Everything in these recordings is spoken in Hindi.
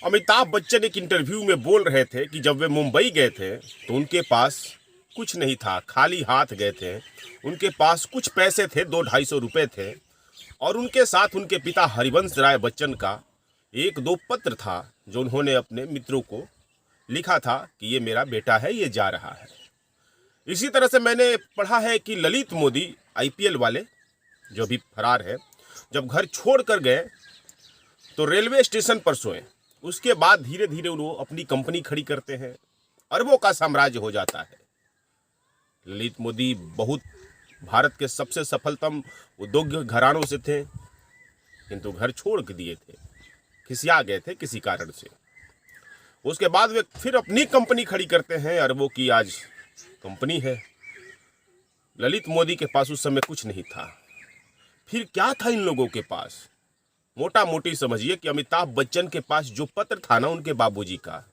अमिताभ बच्चन एक इंटरव्यू में बोल रहे थे कि जब वे मुंबई गए थे तो उनके पास कुछ नहीं था, खाली हाथ गए थे। उनके पास कुछ पैसे थे, 200-250 रुपए थे, और उनके साथ उनके पिता हरिवंश राय बच्चन का एक दो पत्र था जो उन्होंने अपने मित्रों को लिखा था कि ये मेरा बेटा है, ये जा रहा है। इसी तरह से मैंने पढ़ा है कि ललित मोदी IPL वाले जो भी फरार है, जब घर छोड़ कर गए तो रेलवे स्टेशन पर सोए। उसके बाद धीरे धीरे वो अपनी कंपनी खड़ी करते हैं, अरबों का साम्राज्य हो जाता है। ललित मोदी बहुत भारत के सबसे सफलतम उद्योग घरानों से थे, किंतु घर छोड़ के दिए थे, खिसिया गए थे किसी कारण से। उसके बाद वे फिर अपनी कंपनी खड़ी करते हैं, अरबों की आज कंपनी है। ललित मोदी के पास उस समय कुछ नहीं था। फिर क्या था इन लोगों के पास? मोटा मोटी समझिए कि अमिताभ बच्चन के पास जो पत्र था ना उनके बाबूजी का,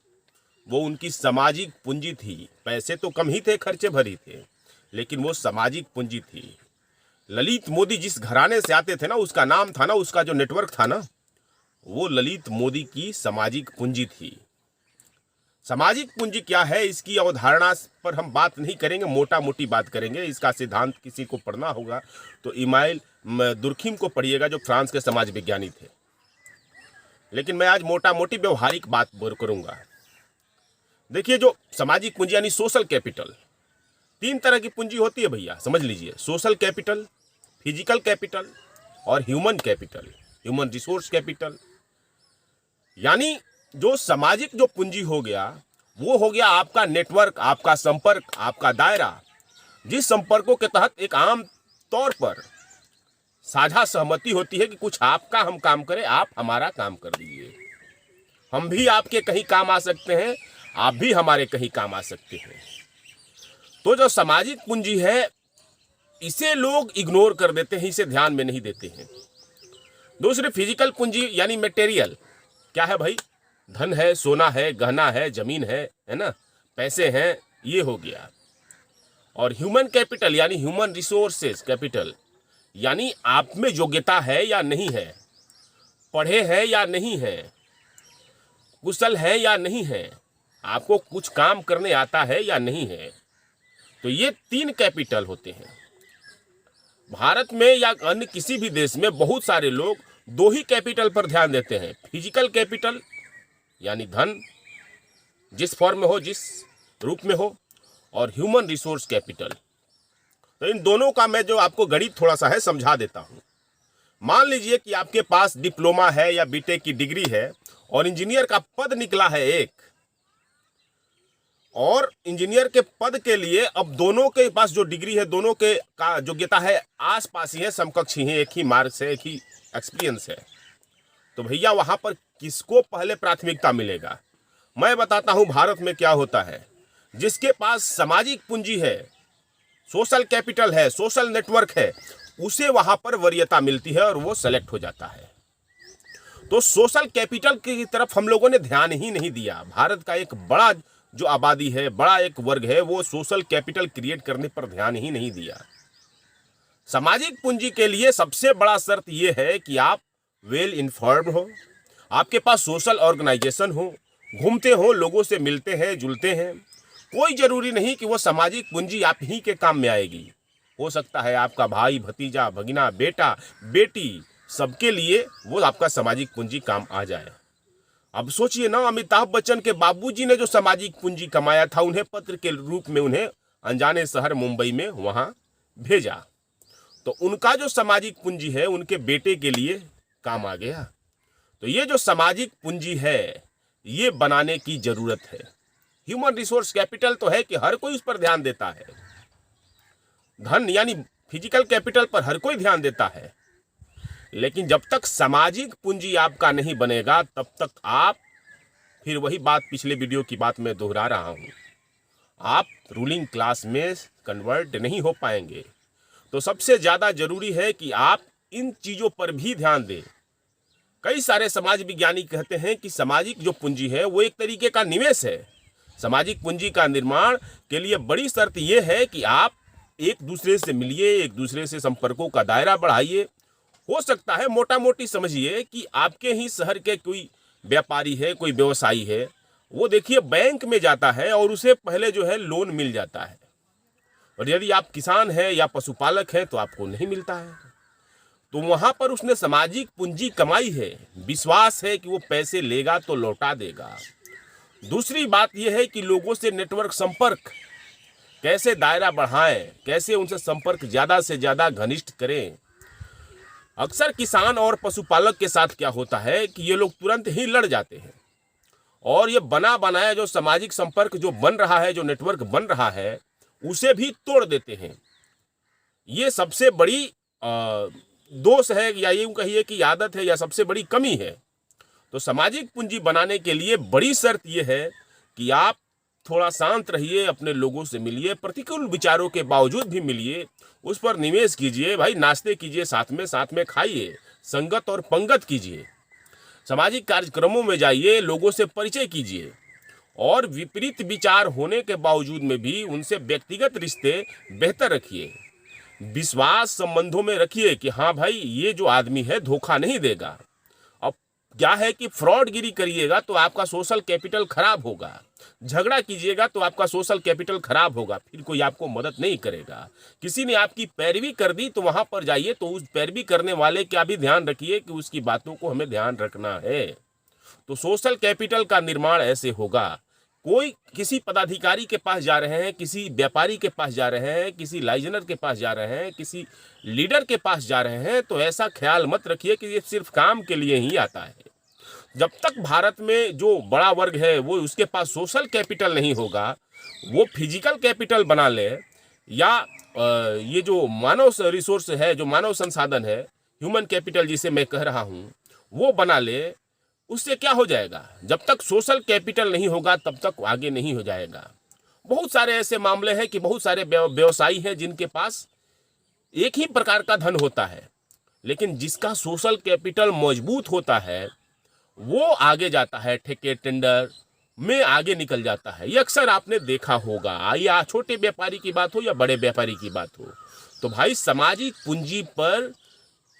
वो उनकी सामाजिक पूंजी थी। पैसे तो कम ही थे, खर्चे भरी थे, लेकिन वो सामाजिक पूंजी थी। ललित मोदी जिस घराने से आते थे ना, उसका नाम था ना, उसका जो नेटवर्क था ना, वो ललित मोदी की सामाजिक पूंजी थी। सामाजिक पूंजी क्या है, इसकी अवधारणा पर हम बात नहीं करेंगे, मोटा मोटी बात करेंगे। इसका सिद्धांत किसी को पढ़ना होगा तो इमाइल दुर्खिम को पढ़िएगा, जो फ्रांस के समाज विज्ञानी थे। लेकिन मैं आज मोटा मोटी व्यवहारिक बात करूंगा। देखिए, जो सामाजिक पूंजी यानी सोशल कैपिटल, 3 तरह की पूंजी होती है भैया, समझ लीजिए। सोशल कैपिटल, फिजिकल कैपिटल और human capital, human resource capital. यानी जो सामाजिक जो पूंजी हो गया, वो हो गया आपका नेटवर्क, आपका संपर्क, आपका दायरा, जिस संपर्कों के तहत एक आम तौर पर साझा सहमति होती है कि कुछ आपका हम काम करें, आप हमारा काम कर दीजिए। हम भी आपके कहीं काम आ सकते हैं, आप भी हमारे कहीं काम आ सकते हैं। तो जो सामाजिक पूंजी है, इसे लोग इग्नोर कर देते हैं, इसे ध्यान में नहीं देते हैं। दूसरी फिजिकल पूंजी यानी मटेरियल, क्या है भाई? धन है, सोना है, गहना है, जमीन है ना, पैसे हैं, ये हो गया। और ह्यूमन कैपिटल यानी ह्यूमन रिसोर्सेज कैपिटल, यानी आप में योग्यता है या नहीं है, पढ़े हैं या नहीं है, कुशल है या नहीं है, आपको कुछ काम करने आता है या नहीं है। तो ये 3 कैपिटल होते हैं। भारत में या अन्य किसी भी देश में बहुत सारे लोग 2 ही कैपिटल पर ध्यान देते हैं। फिजिकल कैपिटल यानी धन, जिस फॉर्म में हो, जिस रूप में हो, और ह्यूमन रिसोर्स कैपिटल। तो इन दोनों का मैं जो आपको गणित थोड़ा सा है समझा देता हूं। मान लीजिए कि आपके पास डिप्लोमा है या बीटेक की डिग्री है और इंजीनियर का पद निकला है एक, और इंजीनियर के पद के लिए अब दोनों के पास जो डिग्री है, दोनों के का योग्यता है आस पास ही है, समकक्ष ही है, एक ही मार्क्स है, एक ही एक्सपीरियंस है। तो भैया वहां पर किसको पहले प्राथमिकता मिलेगा? मैं बताता हूं भारत में क्या होता है। जिसके पास सामाजिक पूंजी है, सोशल कैपिटल है, सोशल नेटवर्क है, उसे वहां पर वरीयता मिलती है और वो सेलेक्ट हो जाता है। तो सोशल कैपिटल की तरफ हम लोगों ने ध्यान ही नहीं दिया। भारत का एक बड़ा जो आबादी है, बड़ा एक वर्ग है, वो सोशल कैपिटल क्रिएट करने पर ध्यान ही नहीं दिया। सामाजिक पूंजी के लिए सबसे बड़ा शर्त यह है कि आप वेल इन्फॉर्म्ड हो, आपके पास सोशल ऑर्गेनाइजेशन हो, घूमते हो, लोगों से मिलते हैं, जुलते हैं। कोई जरूरी नहीं कि वो सामाजिक पूंजी आप ही के काम में आएगी। हो सकता है आपका भाई, भतीजा, भगिना, बेटा, बेटी, सबके लिए वो आपका सामाजिक पूंजी काम आ जाए। अब सोचिए ना, अमिताभ बच्चन के बाबूजी ने जो सामाजिक पूंजी कमाया था, उन्हें पत्र के रूप में उन्हें अनजाने शहर मुंबई में वहां भेजा, तो उनका जो सामाजिक पूंजी है उनके बेटे के लिए काम आ गया। तो ये जो सामाजिक पूंजी है, ये बनाने की जरूरत है। ह्यूमन रिसोर्स कैपिटल तो है कि हर कोई उस पर ध्यान देता है। धन यानी फिजिकल कैपिटल पर हर कोई ध्यान देता है, लेकिन जब तक सामाजिक पूंजी आपका नहीं बनेगा, तब तक आप, फिर वही बात पिछले वीडियो की बात मैं दोहरा रहा हूं, आप रूलिंग क्लास में कन्वर्ट नहीं हो पाएंगे। तो सबसे ज्यादा जरूरी है कि आप इन चीजों पर भी ध्यान दें। कई सारे समाज विज्ञानी कहते हैं कि सामाजिक जो पूंजी है वो एक तरीके का निवेश है। सामाजिक पूंजी का निर्माण के लिए बड़ी शर्त यह है कि आप एक दूसरे से मिलिए, एक दूसरे से संपर्कों का दायरा बढ़ाइए। हो सकता है, मोटा मोटी समझिए कि आपके ही शहर के कोई व्यापारी है, कोई व्यवसायी है, वो देखिए बैंक में जाता है और उसे पहले जो है लोन मिल जाता है, और यदि आप किसान हैं या पशुपालक हैं तो आपको नहीं मिलता है। तो वहां पर उसने सामाजिक पूंजी कमाई है, विश्वास है कि वो पैसे लेगा तो लौटा देगा। दूसरी बात यह है कि लोगों से नेटवर्क संपर्क, कैसे दायरा बढ़ाएं, कैसे उनसे संपर्क ज़्यादा से ज़्यादा घनिष्ठ करें। अक्सर किसान और पशुपालक के साथ क्या होता है कि ये लोग तुरंत ही लड़ जाते हैं, और ये बना बनाया जो सामाजिक संपर्क जो बन रहा है, जो नेटवर्क बन रहा है, उसे भी तोड़ देते हैं। ये सबसे बड़ी दोष है, या यूँ कहिए कि आदत है, या सबसे बड़ी कमी है। तो सामाजिक पूंजी बनाने के लिए बड़ी शर्त यह है कि आप थोड़ा शांत रहिए, अपने लोगों से मिलिए, प्रतिकूल विचारों के बावजूद भी मिलिए, उस पर निवेश कीजिए, भाई नाश्ते कीजिए, साथ में खाइए, संगत और पंगत कीजिए, सामाजिक कार्यक्रमों में जाइए, लोगों से परिचय कीजिए, और विपरीत विचार होने के बावजूद में भी उनसे व्यक्तिगत रिश्ते बेहतर रखिए। विश्वास संबंधों में रखिए कि हाँ भाई ये जो आदमी है धोखा नहीं देगा। अब क्या है कि फ्रॉडगिरी करिएगा तो आपका सोशल कैपिटल खराब होगा, झगड़ा कीजिएगा तो आपका सोशल कैपिटल खराब होगा, फिर कोई आपको मदद नहीं करेगा। किसी ने आपकी पैरवी कर दी तो वहां पर जाइए तो उस पैरवी करने वाले का भी ध्यान रखिए कि उसकी बातों को हमें ध्यान रखना है। तो सोशल कैपिटल का निर्माण ऐसे होगा। कोई किसी पदाधिकारी के पास जा रहे हैं, किसी व्यापारी के पास जा रहे हैं, किसी लाइजनर के पास जा रहे हैं, किसी लीडर के पास जा रहे हैं, तो ऐसा ख्याल मत रखिए कि ये सिर्फ काम के लिए ही आता है। जब तक भारत में जो बड़ा वर्ग है वो उसके पास सोशल कैपिटल नहीं होगा, वो फिजिकल कैपिटल बना ले, या ये जो मानव रिसोर्स है, जो मानव संसाधन है, ह्यूमन कैपिटल जिसे मैं कह रहा हूँ, वो बना ले, उससे क्या हो जाएगा? जब तक सोशल कैपिटल नहीं होगा तब तक आगे नहीं हो जाएगा। बहुत सारे ऐसे मामले हैं कि बहुत सारे व्यवसायी हैं जिनके पास एक ही प्रकार का धन होता है, लेकिन जिसका सोशल कैपिटल मजबूत होता है वो आगे जाता है, ठेके टेंडर में आगे निकल जाता है। ये अक्सर आपने देखा होगा, या छोटे व्यापारी की बात हो या बड़े व्यापारी की बात हो। तो भाई सामाजिक पूंजी पर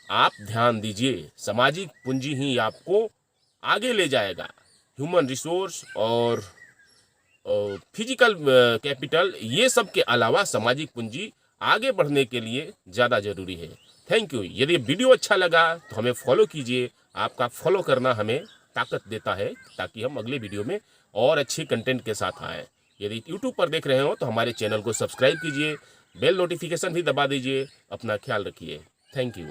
आप ध्यान दीजिए, सामाजिक पूंजी ही आपको आगे ले जाएगा। ह्यूमन रिसोर्स और फिजिकल कैपिटल, ये सब के अलावा सामाजिक पूंजी आगे बढ़ने के लिए ज़्यादा ज़रूरी है। Thank you. यदि वीडियो अच्छा लगा तो हमें फॉलो कीजिए, आपका फॉलो करना हमें ताकत देता है ताकि हम अगले वीडियो में और अच्छे कंटेंट के साथ आएँ। यदि यूट्यूब पर देख रहे हो तो हमारे चैनल को सब्सक्राइब कीजिए, बेल नोटिफिकेशन भी दबा दीजिए। अपना ख्याल रखिए। Thank you.